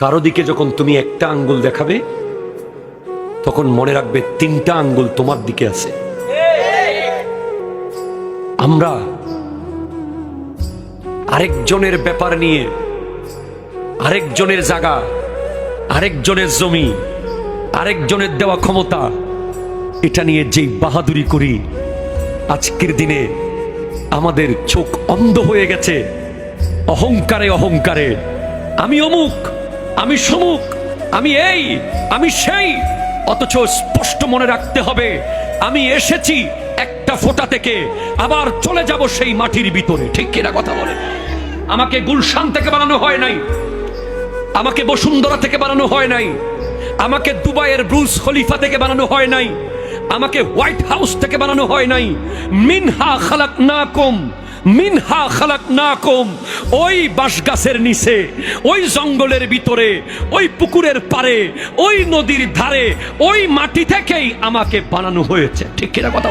কারো দিকে যখন তুমি একটা আঙ্গুল দেখাবে তখন মনে রাখবে তিনটা আঙ্গুল তোমার দিকে আছে। আমরা আরেকজনের ব্যাপার নিয়ে, আরেকজনের জায়গা, আরেকজনের জমি, আরেকজনের দেওয়া ক্ষমতা, এটা নিয়ে যেই বাহাদুরি করি, আজকের দিনে আমাদের চোখ অন্ধ হয়ে গেছে অহংকারে অহংকারে। আমি অমুক, আমি সমুক, আমি এই, আমি সেই। অথচ স্পষ্ট মনে রাখতে হবে আমি এসেছি একটা ফোঁটা থেকে, আবার চলে যাব সেই মাটির ভিতরে। ঠিক কিনা কথা বলে? আমাকে গুলশান থেকে বানানো হয় নাই, আমাকে বসুন্ধরা থেকে বানানো হয় নাই, আমাকে দুবাইয়ের ব্রুজ খলিফা থেকে বানানো হয় নাই, আমাকে হোয়াইট হাউস থেকে বানানো হয় নাই। মিনহা খালাকনাকুম, মিনহা খালাকনাকুম। ওই বাঁশগাছের নিচে, ওই জঙ্গলের ভিতরে, ওই পুকুরের পাড়ে, ওই নদীর ধারে, ওই মাটি থেকেই আমাকে বানানো হয়েছে। ঠিক কিনা কথা?